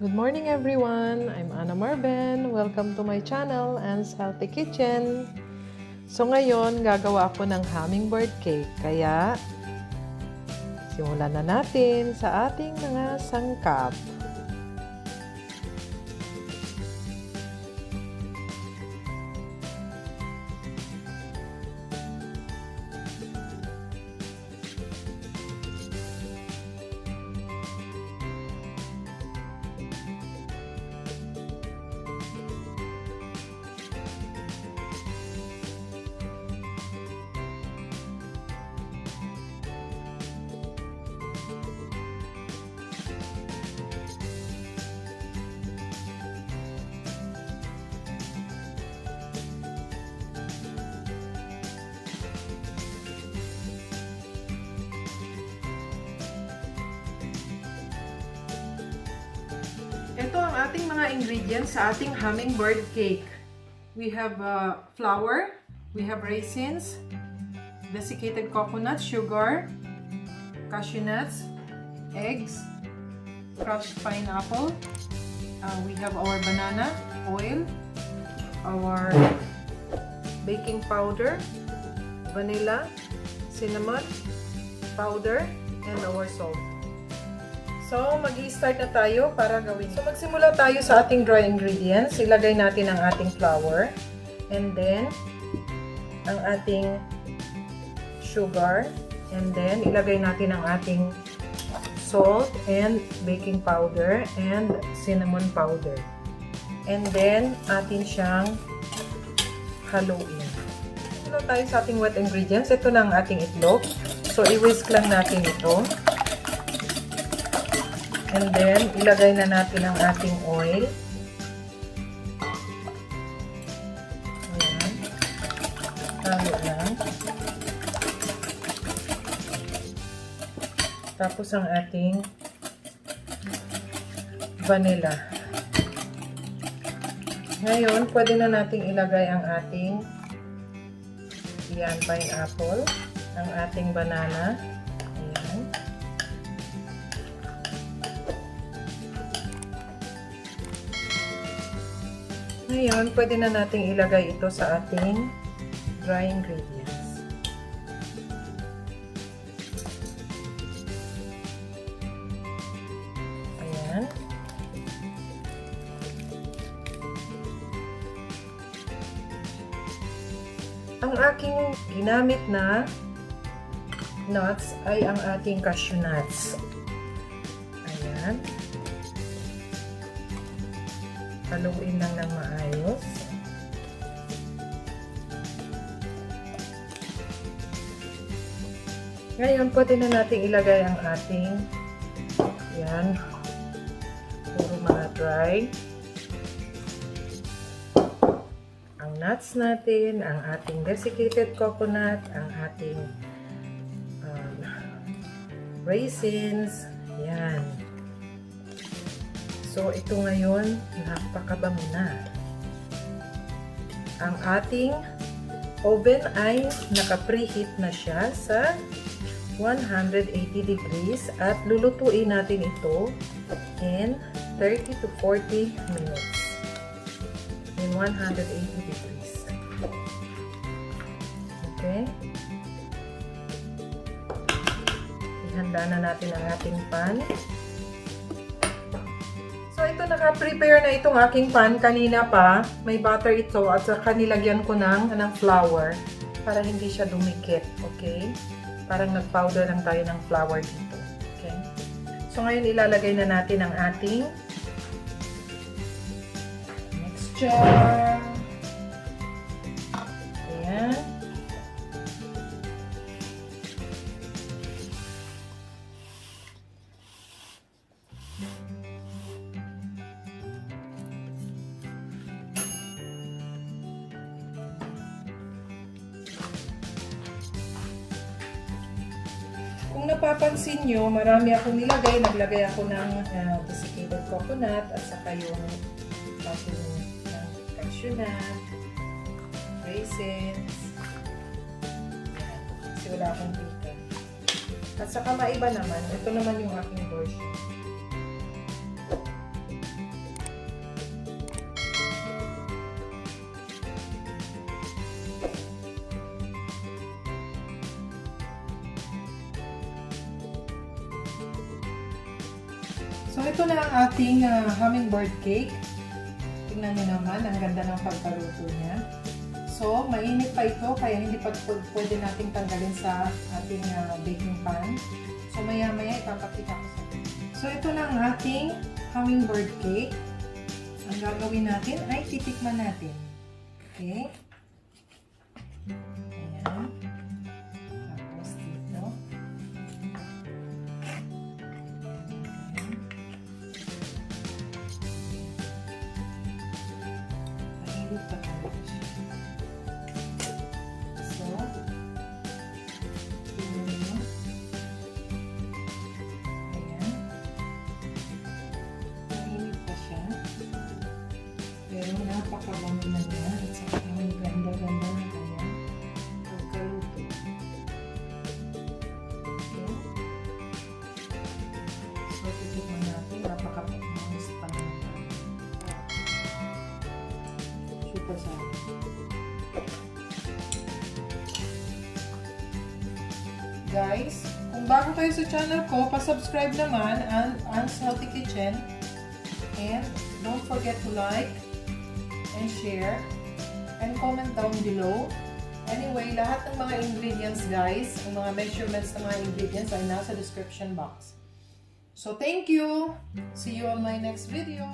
Good morning everyone! I'm Ana Marben. Welcome to my channel, Anne's Healthy Kitchen. So ngayon, gagawa ako ng hummingbird cake. Kaya, simulan na natin sa ating mga sangkap. Ito ang ating mga ingredients sa ating hummingbird cake. We have flour, we have raisins, desiccated coconut, sugar, cashew nuts, eggs, crushed pineapple. We have our banana, oil, our baking powder, vanilla, cinnamon powder, and our salt. So, mag-i-start na tayo para gawin. So, magsimula tayo sa ating dry ingredients. Ilagay natin ang ating flour. And then, ang ating sugar. And then, ilagay natin ang ating salt and baking powder and cinnamon powder. And then, atin siyang haluin. Ito tayo sa ating wet ingredients. Ito na ang ating itlog. So, i-whisk lang natin ito. And then, ilagay na natin ang ating oil. Ayan. Halo lang. Tapos ang ating vanilla. Ngayon, pwede na nating ilagay ang ating pineapple, ang ating banana. Ayan. Ngayon, pwede na nating ilagay ito sa ating dry ingredients. Ayan. Ang aking ginamit na nuts ay ang ating cashew nuts. Ayan. Haluin lang ng maayos. Ngayon, pwede na natin ilagay ang ating yan, puro mga dry. Ang nuts natin, ang ating desiccated coconut, ang ating raisins, yan. So, ito ngayon, napakabango na. Ang ating oven ay naka-preheat na siya sa 180 degrees at lulutuin natin ito in 30 to 40 minutes in 180 degrees. Okay? Ihanda na natin ang ating pan. So, ito naka-prepare na itong aking pan. Kanina pa, may butter ito at saka nilagyan ko ng flour para hindi siya dumikit. Okay? Parang nag-powder lang tayo ng flour dito. Okay? So, ngayon ilalagay na natin ang ating mixture. Ayan. Kung napapansin nyo, marami akong nilagay. Naglagay ako ng desiccated coconut at saka yung ating cashew nut, raisins. Ayan. Kasi wala akong bacon. At saka maiba naman. Ito naman yung aking version. So ito na ang ating hummingbird cake. Tingnan nyo naman, ang ganda ng pagkaluto niya. So, mainit pa ito, kaya hindi pa pwede nating tanggalin sa ating baking pan. So, maya-maya ipapakita ko sa inyo. So, ito na ang ating hummingbird cake. Ang gagawin natin ay titikman natin. Okay? Ayan. Tapos dito. Mainit pa talaga siya. So, tingnan nyo. Ayan. Mainit pa siya. Pero napakabango na niya. At saka ang ganda-ganda na kanya pagkaluto. Okay. So, titikman natin. Napakapagmangis pa naman. Super sarap. Guys, kung bago kayo sa channel ko, pa-subscribe naman ang Anne's Healthy Kitchen. And don't forget to like and share and comment down below. Anyway, lahat ng mga ingredients guys, ang mga measurements ng mga ingredients ay nasa description box. So thank you! See you on my next video!